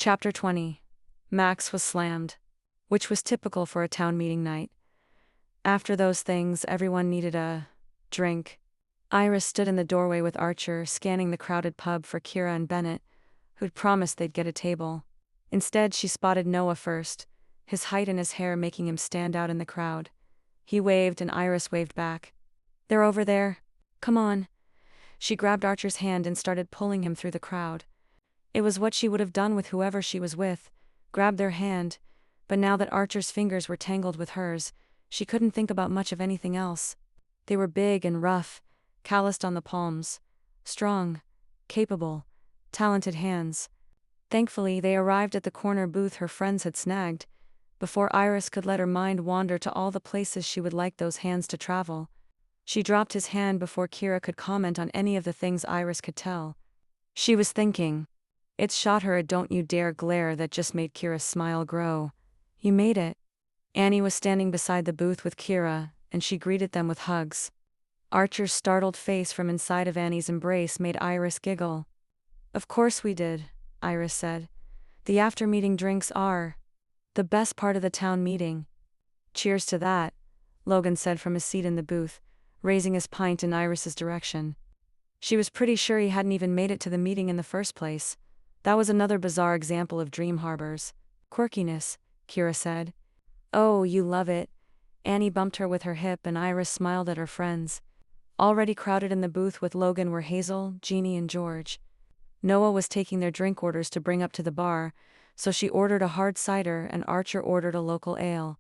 Chapter 20. Max was slammed, which was typical for a town meeting night. After those things, everyone needed a drink. Iris stood in the doorway with Archer, scanning the crowded pub for Kira and Bennett, who'd promised they'd get a table. Instead, she spotted Noah first, his height and his hair making him stand out in the crowd. He waved and Iris waved back. "They're over there. Come on." She grabbed Archer's hand and started pulling him through the crowd. It was what she would have done with whoever she was with, grabbed their hand, but now that Archer's fingers were tangled with hers, she couldn't think about much of anything else. They were big and rough, calloused on the palms. Strong, capable, talented hands. Thankfully, they arrived at the corner booth her friends had snagged, before Iris could let her mind wander to all the places she would like those hands to travel. She dropped his hand before Kira could comment on any of the things Iris could tell. She was thinking. It shot her a "don't you dare" glare that just made Kira's smile grow. "You made it." Annie was standing beside the booth with Kira, and she greeted them with hugs. Archer's startled face from inside of Annie's embrace made Iris giggle. "Of course we did," Iris said. "The after-meeting drinks are the best part of the town meeting." "Cheers to that," Logan said from his seat in the booth, raising his pint in Iris's direction. She was pretty sure he hadn't even made it to the meeting in the first place. That was another bizarre example of Dream Harbor's quirkiness, Kira said. "Oh, you love it." Annie bumped her with her hip and Iris smiled at her friends. Already crowded in the booth with Logan were Hazel, Jeannie and George. Noah was taking their drink orders to bring up to the bar, so she ordered a hard cider and Archer ordered a local ale.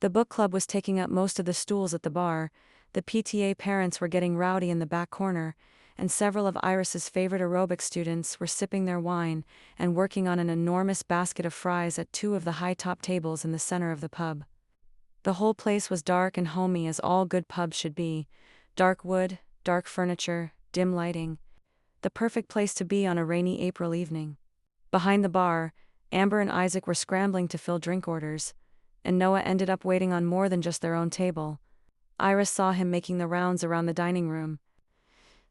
The book club was taking up most of the stools at the bar, the PTA parents were getting rowdy in the back corner, and several of Iris's favorite aerobic students were sipping their wine and working on an enormous basket of fries at two of the high-top tables in the center of the pub. The whole place was dark and homey as all good pubs should be. Dark wood, dark furniture, dim lighting. The perfect place to be on a rainy April evening. Behind the bar, Amber and Isaac were scrambling to fill drink orders, and Noah ended up waiting on more than just their own table. Iris saw him making the rounds around the dining room.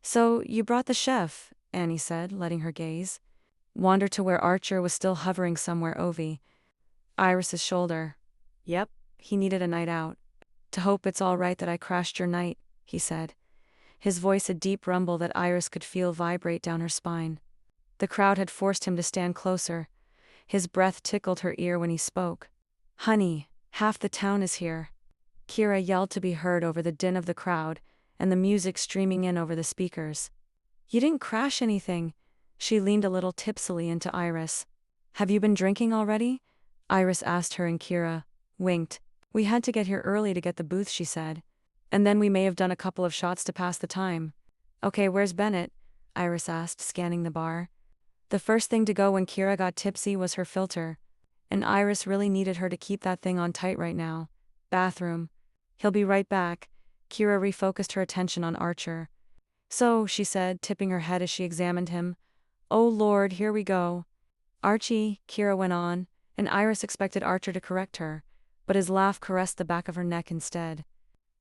"So, you brought the chef," Annie said, letting her gaze wander to where Archer was still hovering somewhere over Iris's shoulder. "Yep, he needed a night out. To hope it's all right that I crashed your night," he said. His voice a deep rumble that Iris could feel vibrate down her spine. The crowd had forced him to stand closer. His breath tickled her ear when he spoke. "Honey, half the town is here." Kira yelled to be heard over the din of the crowd, and the music streaming in over the speakers. "You didn't crash anything." She leaned a little tipsily into Iris. "Have you been drinking already?" Iris asked her and Kira winked. "We had to get here early to get the booth," she said. "And then we may have done a couple of shots to pass the time." "Okay, where's Bennett?" Iris asked, scanning the bar. The first thing to go when Kira got tipsy was her filter, and Iris really needed her to keep that thing on tight right now. "Bathroom." "He'll be right back." Kira refocused her attention on Archer. "So," she said, tipping her head as she examined him. "Oh Lord, here we go." "Archie," Kira went on, and Iris expected Archer to correct her, but his laugh caressed the back of her neck instead.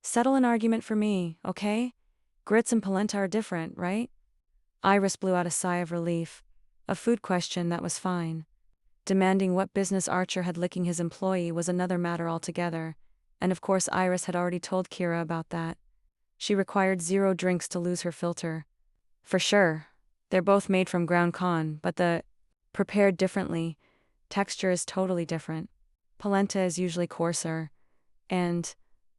"Settle an argument for me, okay? Grits and polenta are different, right?" Iris blew out a sigh of relief. A food question, that was fine. Demanding what business Archer had licking his employee was another matter altogether, and of course Iris had already told Kira about that. She required 0 drinks to lose her filter. For sure, they're both made from ground con, but the prepared differently, texture is totally different. Polenta is usually coarser. And,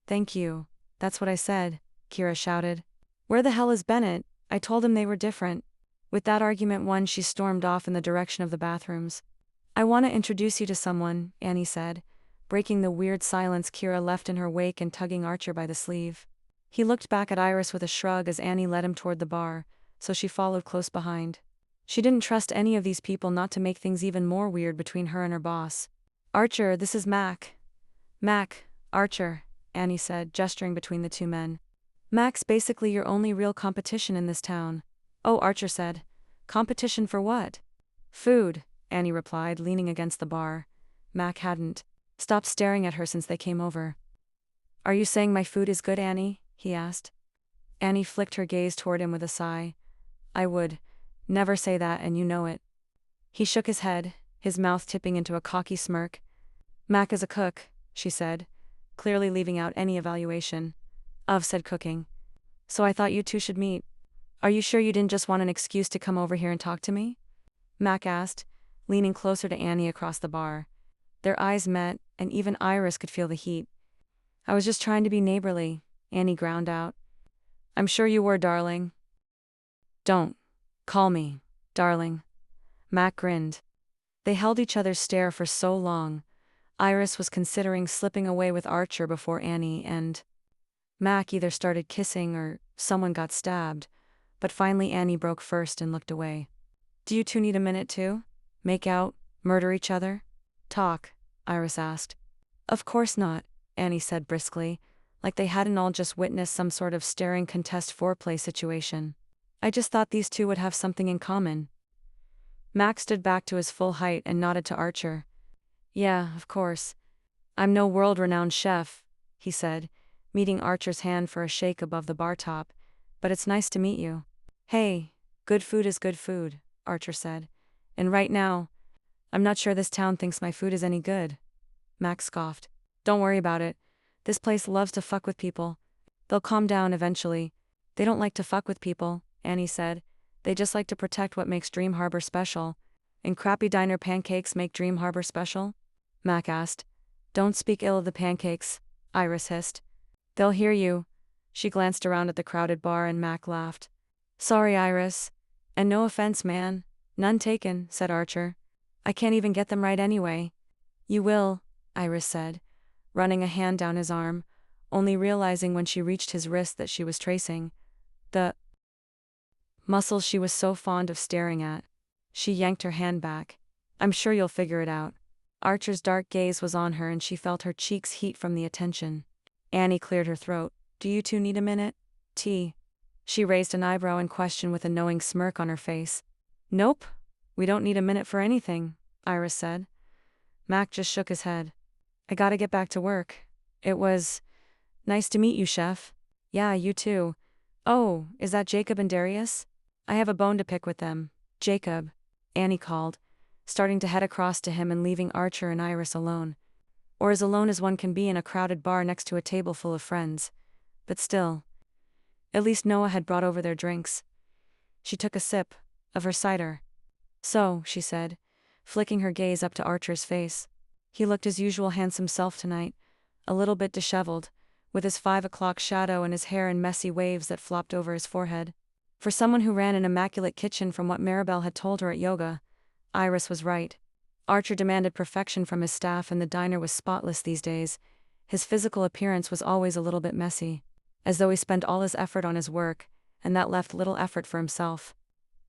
"Thank you, that's what I said," Kira shouted. "Where the hell is Bennett? I told him they were different." With that argument won, she stormed off in the direction of the bathrooms. "I want to introduce you to someone," Annie said, breaking the weird silence Kira left in her wake and tugging Archer by the sleeve. He looked back at Iris with a shrug as Annie led him toward the bar, so she followed close behind. She didn't trust any of these people not to make things even more weird between her and her boss. "Archer, this is Mac." "Mac, Archer," Annie said, gesturing between the two men. "Mac's basically your only real competition in this town." "Oh," Archer said. "Competition for what?" "Food," Annie replied, leaning against the bar. Mac hadn't stopped staring at her since they came over. "Are you saying my food is good, Annie?" he asked. Annie flicked her gaze toward him with a sigh. "I would never say that, and you know it." He shook his head, his mouth tipping into a cocky smirk. Mac is a cook, she said, clearly leaving out any evaluation of said cooking. So I thought you two should meet. Are you sure you didn't just want an excuse to come over here and talk to me? Mac asked, leaning closer to Annie across the bar. Their eyes met, and even Iris could feel the heat. I was just trying to be neighborly, Annie ground out. I'm sure you were, darling. Don't call me darling. Mac grinned. They held each other's stare for so long. Iris was considering slipping away with Archer before Annie and Mac either started kissing or someone got stabbed, but finally Annie broke first and looked away. Do you two need a minute too? Make out? Murder each other? Talk? Iris asked. Of course not, Annie said briskly, like they hadn't all just witnessed some sort of staring contest foreplay situation. I just thought these two would have something in common. Mac stood back to his full height and nodded to Archer. Yeah, of course. I'm no world-renowned chef, he said, meeting Archer's hand for a shake above the bar top, but it's nice to meet you. Hey, good food is good food, Archer said. And right now, I'm not sure this town thinks my food is any good. Mac scoffed. Don't worry about it. This place loves to fuck with people. They'll calm down eventually. They don't like to fuck with people, Annie said. They just like to protect what makes Dream Harbor special. And crappy diner pancakes make Dream Harbor special? Mac asked. Don't speak ill of the pancakes, Iris hissed. They'll hear you. She glanced around at the crowded bar and Mac laughed. Sorry, Iris. And no offense, man. None taken, said Archer. I can't even get them right anyway. You will, Iris said, running a hand down his arm, only realizing when she reached his wrist that she was tracing the muscles she was so fond of staring at. She yanked her hand back. I'm sure you'll figure it out. Archer's dark gaze was on her and she felt her cheeks heat from the attention. Annie cleared her throat. Do you two need a minute? Tea. She raised an eyebrow in question with a knowing smirk on her face. Nope. We don't need a minute for anything, Iris said. Mac just shook his head. I gotta get back to work. It was nice to meet you, chef. Yeah, you too. Oh, is that Jacob and Darius? I have a bone to pick with them. Jacob, Annie called, starting to head across to him and leaving Archer and Iris alone. Or as alone as one can be in a crowded bar next to a table full of friends. But still. At least Noah had brought over their drinks. She took a sip of her cider. So, she said, flicking her gaze up to Archer's face. He looked his usual handsome self tonight, a little bit disheveled, with his 5 o'clock shadow and his hair in messy waves that flopped over his forehead. For someone who ran an immaculate kitchen from what Maribel had told her at yoga, Iris was right. Archer demanded perfection from his staff and the diner was spotless these days. His physical appearance was always a little bit messy, as though he spent all his effort on his work, and that left little effort for himself.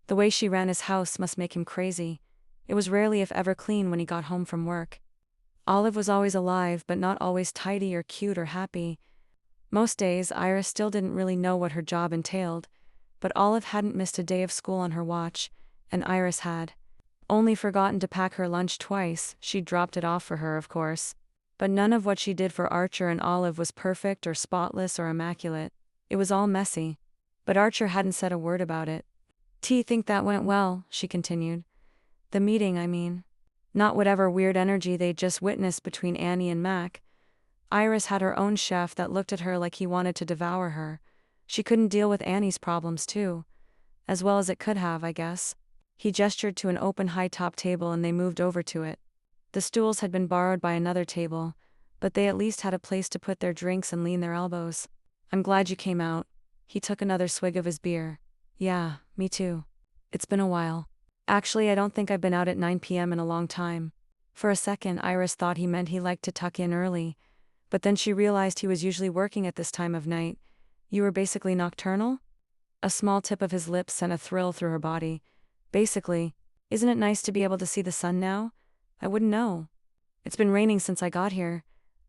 The way she ran his house must make him crazy. It was rarely if ever clean when he got home from work. Olive was always alive but not always tidy or cute or happy. Most days Iris still didn't really know what her job entailed, but Olive hadn't missed a day of school on her watch, and Iris had. Only forgotten to pack her lunch twice. She'd dropped it off for her, of course. But none of what she did for Archer and Olive was perfect or spotless or immaculate. It was all messy. But Archer hadn't said a word about it. Think that went well, she continued. The meeting, I mean. Not whatever weird energy they'd just witnessed between Annie and Mac. Iris had her own chef that looked at her like he wanted to devour her. She couldn't deal with Annie's problems too. As well as it could have, I guess. He gestured to an open high-top table and they moved over to it. The stools had been borrowed by another table, but they at least had a place to put their drinks and lean their elbows. I'm glad you came out. He took another swig of his beer. Yeah, me too. It's been a while. Actually, I don't think I've been out at 9 p.m. in a long time. For a second, Iris thought he meant he liked to tuck in early, but then she realized he was usually working at this time of night. You were basically nocturnal? A small tip of his lips sent a thrill through her body. Basically, isn't it nice to be able to see the sun now? I wouldn't know. It's been raining since I got here.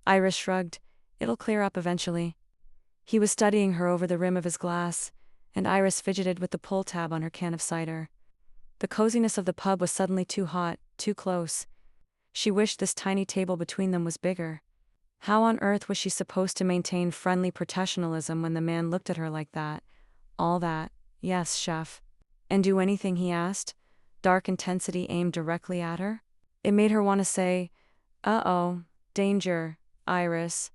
Iris shrugged. It'll clear up eventually. He was studying her over the rim of his glass, and Iris fidgeted with the pull tab on her can of cider. The coziness of the pub was suddenly too hot, too close. She wished this tiny table between them was bigger. How on earth was she supposed to maintain friendly professionalism when the man looked at her like that? All that, yes, chef. And do anything he asked? Dark intensity aimed directly at her? It made her want to say, "Uh-oh, danger, Iris,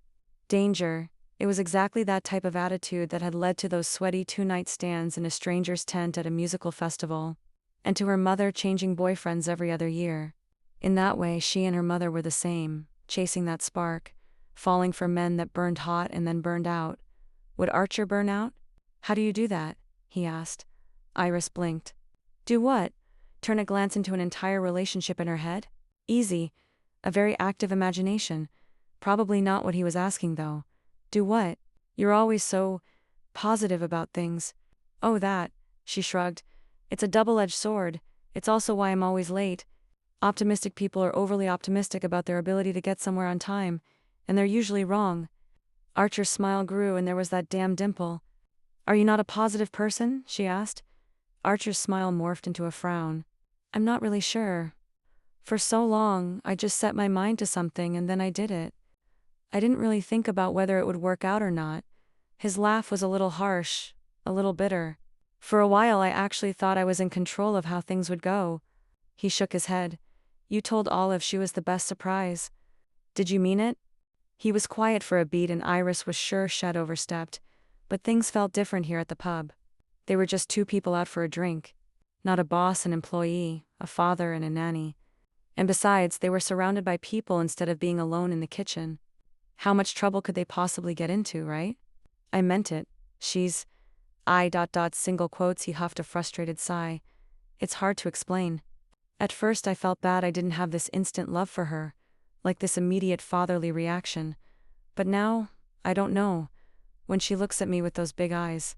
danger." It was exactly that type of attitude that had led to those sweaty two-night stands in a stranger's tent at a musical festival, and to her mother changing boyfriends every other year. In that way, she and her mother were the same, chasing that spark, falling for men that burned hot and then burned out. Would Archer burn out? How do you do that? He asked. Iris blinked. Do what? Turn a glance into an entire relationship in her head? Easy. A very active imagination. Probably not what he was asking, though. Do what? You're always so positive about things. Oh, that, she shrugged. It's a double-edged sword. It's also why I'm always late. Optimistic people are overly optimistic about their ability to get somewhere on time, and they're usually wrong. Archer's smile grew and there was that damn dimple. Are you not a positive person? She asked. Archer's smile morphed into a frown. I'm not really sure. For so long, I just set my mind to something and then I did it. I didn't really think about whether it would work out or not. His laugh was a little harsh, a little bitter. For a while I actually thought I was in control of how things would go. He shook his head. You told Olive she was the best surprise. Did you mean it? He was quiet for a beat and Iris was sure she'd overstepped, but things felt different here at the pub. They were just two people out for a drink. Not a boss and employee, a father and a nanny. And besides, they were surrounded by people instead of being alone in the kitchen. How much trouble could they possibly get into, right? I meant it. She's... single quotes. He huffed a frustrated sigh. It's hard to explain. At first I felt bad I didn't have this instant love for her, like this immediate fatherly reaction. But now, I don't know. When she looks at me with those big eyes.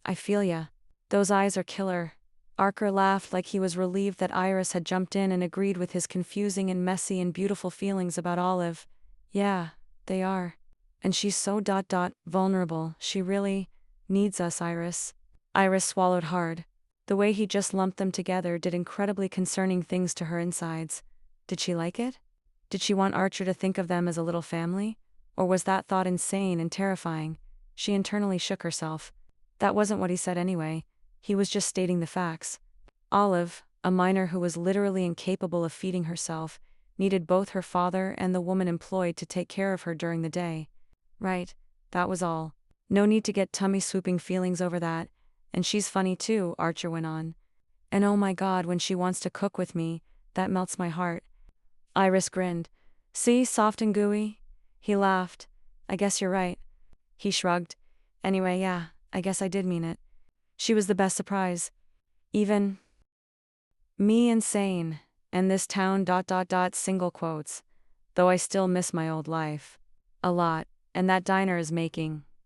I feel ya. Those eyes are killer. Archer laughed like he was relieved that Iris had jumped in and agreed with his confusing and messy and beautiful feelings about Olive. Yeah, they are. And she's so vulnerable. She really needs us, Iris. Iris swallowed hard. The way he just lumped them together did incredibly concerning things to her insides. Did she like it? Did she want Archer to think of them as a little family? Or was that thought insane and terrifying? She internally shook herself. That wasn't what he said anyway. He was just stating the facts. Olive, a minor who was literally incapable of feeding herself, needed both her father and the woman employed to take care of her during the day. Right, that was all. No need to get tummy-swooping feelings over that. And she's funny too, Archer went on. And oh my God, when she wants to cook with me, that melts my heart. Iris grinned. See, soft and gooey? He laughed. I guess you're right. He shrugged. Anyway, yeah, I guess I did mean it. She was the best surprise. Even me insane, and this town single quotes. Though I still miss my old life. A lot, and that diner is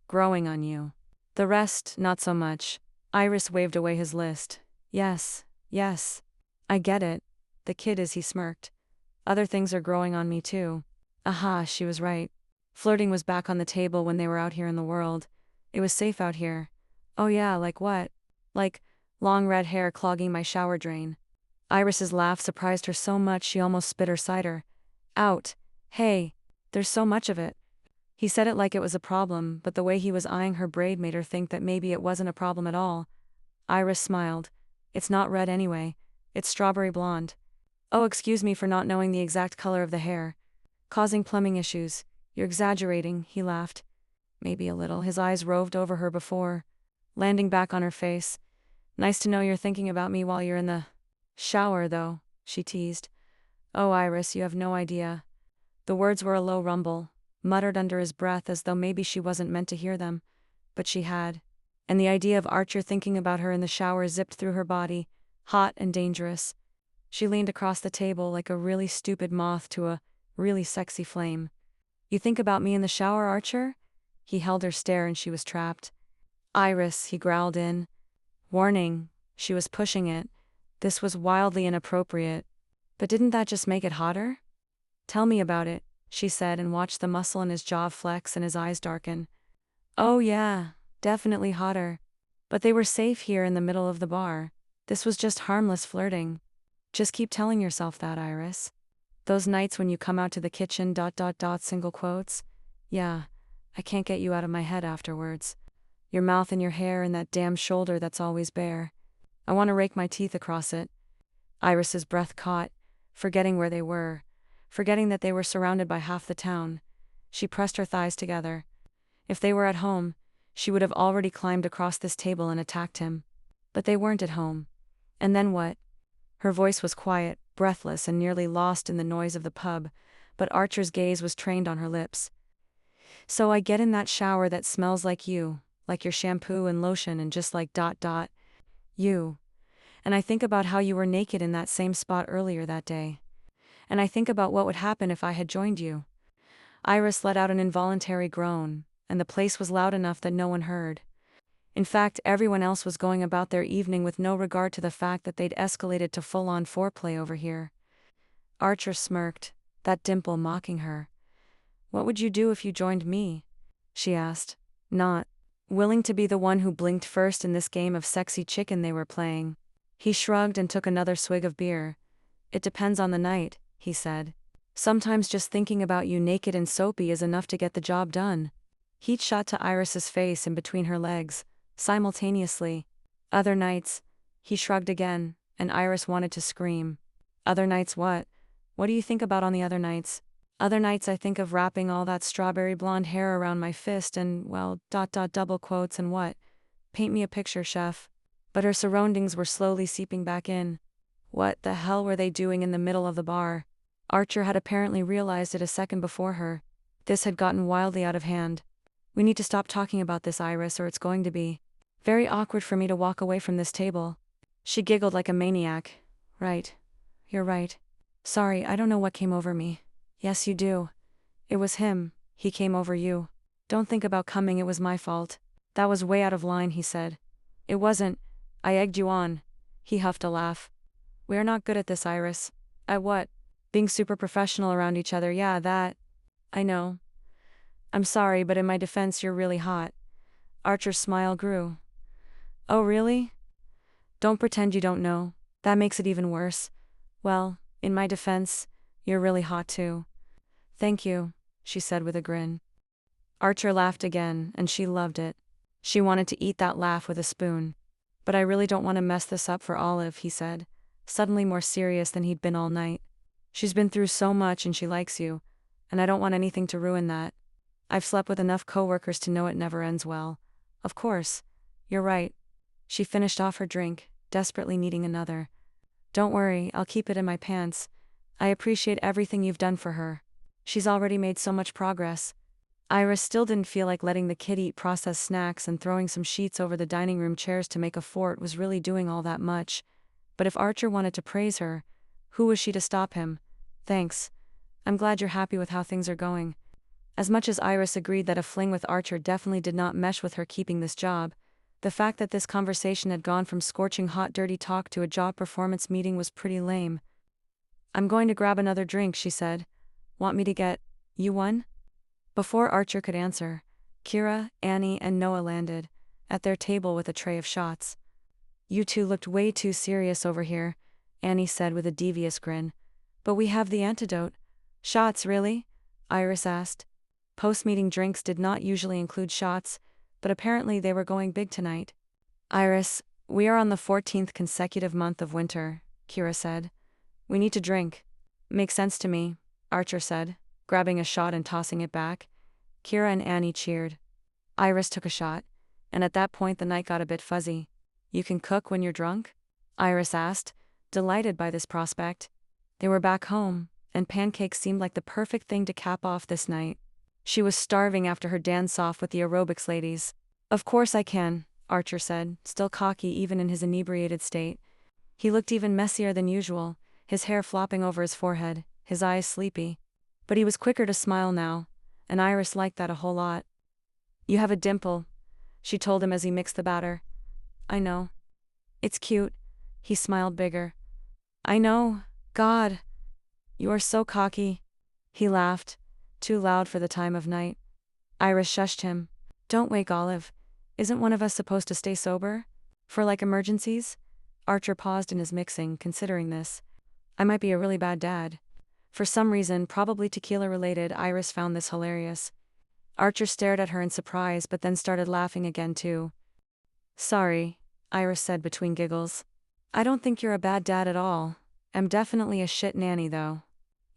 growing on you. The rest, not so much. Iris waved away his list. Yes. I get it. The kid is, he smirked. Other things are growing on me too. Aha, she was right. Flirting was back on the table when they were out here in the world. It was safe out here. Oh yeah, like what? Like, long red hair clogging my shower drain. Iris's laugh surprised her so much she almost spit her cider out. Hey, there's so much of it. He said it like it was a problem, but the way he was eyeing her braid made her think that maybe it wasn't a problem at all. Iris smiled. It's not red anyway. It's strawberry blonde. Oh, excuse me for not knowing the exact color of the hair. Causing plumbing issues. You're exaggerating, he laughed. Maybe a little. His eyes roved over her before landing back on her face. Nice to know you're thinking about me while you're in the shower, though, she teased. Oh, Iris, you have no idea. The words were a low rumble, muttered under his breath as though maybe she wasn't meant to hear them. But she had. And the idea of Archer thinking about her in the shower zipped through her body, hot and dangerous. She leaned across the table like a really stupid moth to a really sexy flame. You think about me in the shower, Archer? He held her stare and she was trapped. Iris, he growled in. Warning, she was pushing it. This was wildly inappropriate. But didn't that just make it hotter? Tell me about it, she said and watched the muscle in his jaw flex and his eyes darken. Oh yeah, definitely hotter. But they were safe here in the middle of the bar. This was just harmless flirting. Just keep telling yourself that, Iris. Those nights when you come out to the kitchen single quotes. Yeah, I can't get you out of my head afterwards. Your mouth and your hair and that damn shoulder that's always bare. I want to rake my teeth across it. Iris's breath caught. forgetting where they were, forgetting that they were surrounded by half the town. She pressed her thighs together. If they were at home, she would have already climbed across this table and attacked him. But they weren't at home. And then what? Her voice was quiet, breathless, and nearly lost in the noise of the pub, but Archer's gaze was trained on her lips. So I get in that shower that smells like you, like your shampoo and lotion and just like ... you. And I think about how you were naked in that same spot earlier that day. And I think about what would happen if I had joined you. Iris let out an involuntary groan, and the place was loud enough that no one heard. In fact, everyone else was going about their evening with no regard to the fact that they'd escalated to full-on foreplay over here. Archer smirked, that dimple mocking her. What would you do if you joined me? She asked, not willing to be the one who blinked first in this game of sexy chicken they were playing. He shrugged and took another swig of beer. It depends on the night, he said. Sometimes just thinking about you naked and soapy is enough to get the job done. Heat shot to Iris's face and between her legs, simultaneously. Other nights, he shrugged again, and Iris wanted to scream. Other nights what? What do you think about on the other nights? Other nights I think of wrapping all that strawberry blonde hair around my fist and, well, ... double quotes and what? Paint me a picture, chef. But her surroundings were slowly seeping back in. What the hell were they doing in the middle of the bar? Archer had apparently realized it a second before her. This had gotten wildly out of hand. We need to stop talking about this, Iris, or it's going to be very awkward for me to walk away from this table. She giggled like a maniac. Right. You're right. Sorry, I don't know what came over me. Yes, you do. It was him. He came over you. Don't think about coming, it was my fault. That was way out of line, he said. It wasn't. I egged you on. He huffed a laugh. We're not good at this, Iris. At what? Being super professional around each other, yeah, that. I know. I'm sorry, but in my defense, you're really hot. Archer's smile grew. Oh, really? Don't pretend you don't know. That makes it even worse. Well, in my defense, you're really hot too. Thank you, she said with a grin. Archer laughed again, and she loved it. She wanted to eat that laugh with a spoon. But I really don't want to mess this up for Olive, he said, suddenly more serious than he'd been all night. She's been through so much and she likes you, and I don't want anything to ruin that. I've slept with enough coworkers to know it never ends well. Of course. You're right. She finished off her drink, desperately needing another. Don't worry, I'll keep it in my pants. I appreciate everything you've done for her. She's already made so much progress. Iris still didn't feel like letting the kid eat processed snacks and throwing some sheets over the dining room chairs to make a fort was really doing all that much. But if Archer wanted to praise her, who was she to stop him? Thanks. I'm glad you're happy with how things are going. As much as Iris agreed that a fling with Archer definitely did not mesh with her keeping this job, the fact that this conversation had gone from scorching hot dirty talk to a job performance meeting was pretty lame. I'm going to grab another drink, she said. Want me to get you one? Before Archer could answer, Kira, Annie, and Noah landed, at their table with a tray of shots. You two looked way too serious over here, Annie said with a devious grin. But we have the antidote. Shots, really? Iris asked. Post-meeting drinks did not usually include shots, but apparently they were going big tonight. Iris, we are on the 14th consecutive month of winter, Kira said. We need to drink. Makes sense to me, Archer said, grabbing a shot and tossing it back. Kira and Annie cheered. Iris took a shot, and at that point the night got a bit fuzzy. You can cook when you're drunk? Iris asked, delighted by this prospect. They were back home, and Pancake seemed like the perfect thing to cap off this night. She was starving after her dance-off with the aerobics ladies. Of course I can, Archer said, still cocky even in his inebriated state. He looked even messier than usual, his hair flopping over his forehead, his eyes sleepy. But he was quicker to smile now, and Iris liked that a whole lot. You have a dimple, she told him as he mixed the batter. I know. It's cute. He smiled bigger. I know. God. You are so cocky. He laughed, too loud for the time of night. Iris shushed him. Don't wake Olive. Isn't one of us supposed to stay sober? For like emergencies? Archer paused in his mixing, considering this. I might be a really bad dad. For some reason, probably tequila-related, Iris found this hilarious. Archer stared at her in surprise but then started laughing again too. Sorry, Iris said between giggles. I don't think you're a bad dad at all. I'm definitely a shit nanny though.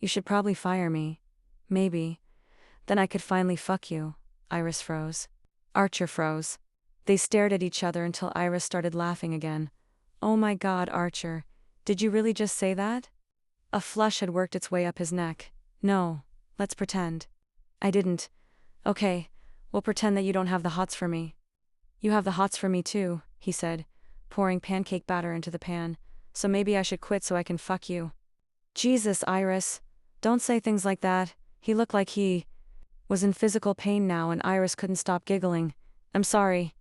You should probably fire me. Maybe. Then I could finally fuck you. Iris froze. Archer froze. They stared at each other until Iris started laughing again. Oh my God, Archer. Did you really just say that? A flush had worked its way up his neck. No. Let's pretend. I didn't. Okay. We'll pretend that you don't have the hots for me. You have the hots for me too, he said, pouring pancake batter into the pan. So maybe I should quit so I can fuck you. Jesus, Iris. Don't say things like that. He looked like he was in physical pain now, and Iris couldn't stop giggling. I'm sorry,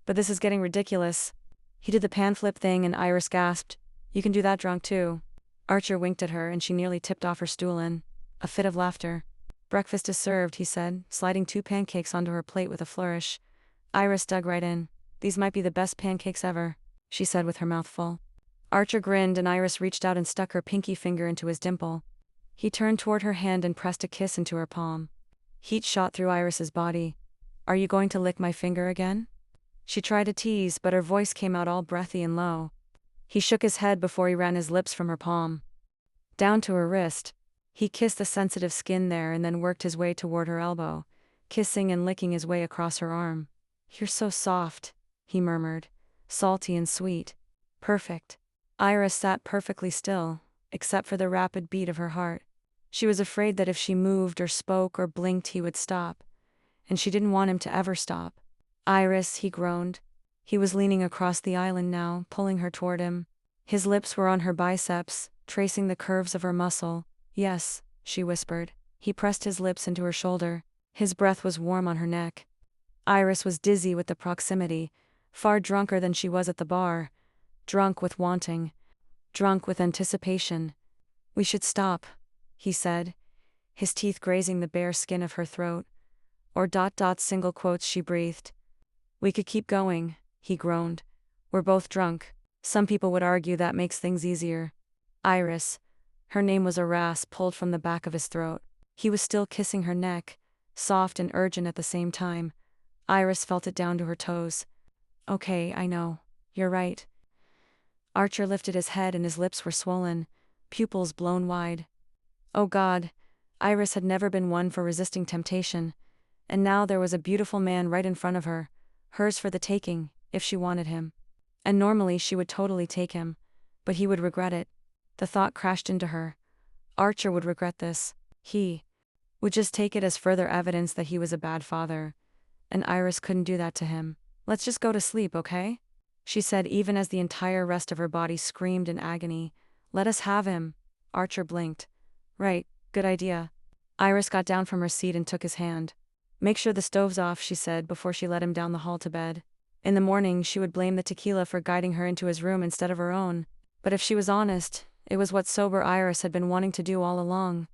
but this is getting ridiculous. He did the pan flip thing and Iris gasped. You can do that drunk too. Archer winked at her and she nearly tipped off her stool in a fit of laughter. Breakfast is served, he said, sliding 2 pancakes onto her plate with a flourish. Iris dug right in. These might be the best pancakes ever, she said with her mouth full. Archer grinned and Iris reached out and stuck her pinky finger into his dimple. He turned toward her hand and pressed a kiss into her palm. Heat shot through Iris's body. Are you going to lick my finger again? She tried to tease, but her voice came out all breathy and low. He shook his head before he ran his lips from her palm down to her wrist. He kissed the sensitive skin there and then worked his way toward her elbow, kissing and licking his way across her arm. You're so soft, he murmured, salty and sweet. Perfect. Iris sat perfectly still, except for the rapid beat of her heart. She was afraid that if she moved or spoke or blinked he would stop, and she didn't want him to ever stop. Iris, he groaned. He was leaning across the island now, pulling her toward him. His lips were on her biceps, tracing the curves of her muscle. Yes, she whispered. He pressed his lips into her shoulder. His breath was warm on her neck. Iris was dizzy with the proximity, far drunker than she was at the bar. Drunk with wanting. Drunk with anticipation. We should stop, he said, his teeth grazing the bare skin of her throat. Or ... single quotes she breathed. We could keep going, he groaned. We're both drunk. Some people would argue that makes things easier. Iris. Her name was a rasp pulled from the back of his throat. He was still kissing her neck, soft and urgent at the same time. Iris felt it down to her toes. Okay, I know. You're right. Archer lifted his head and his lips were swollen, pupils blown wide. Oh God. Iris had never been one for resisting temptation, and now there was a beautiful man right in front of her, hers for the taking, if she wanted him. And normally she would totally take him, but he would regret it. The thought crashed into her. Archer would regret this. He would just take it as further evidence that he was a bad father, and Iris couldn't do that to him. Let's just go to sleep, okay? She said even as the entire rest of her body screamed in agony. Let us have him. Archer blinked. Right, good idea. Iris got down from her seat and took his hand. Make sure the stove's off, she said before she led him down the hall to bed. In the morning she would blame the tequila for guiding her into his room instead of her own. But if she was honest, it was what sober Iris had been wanting to do all along.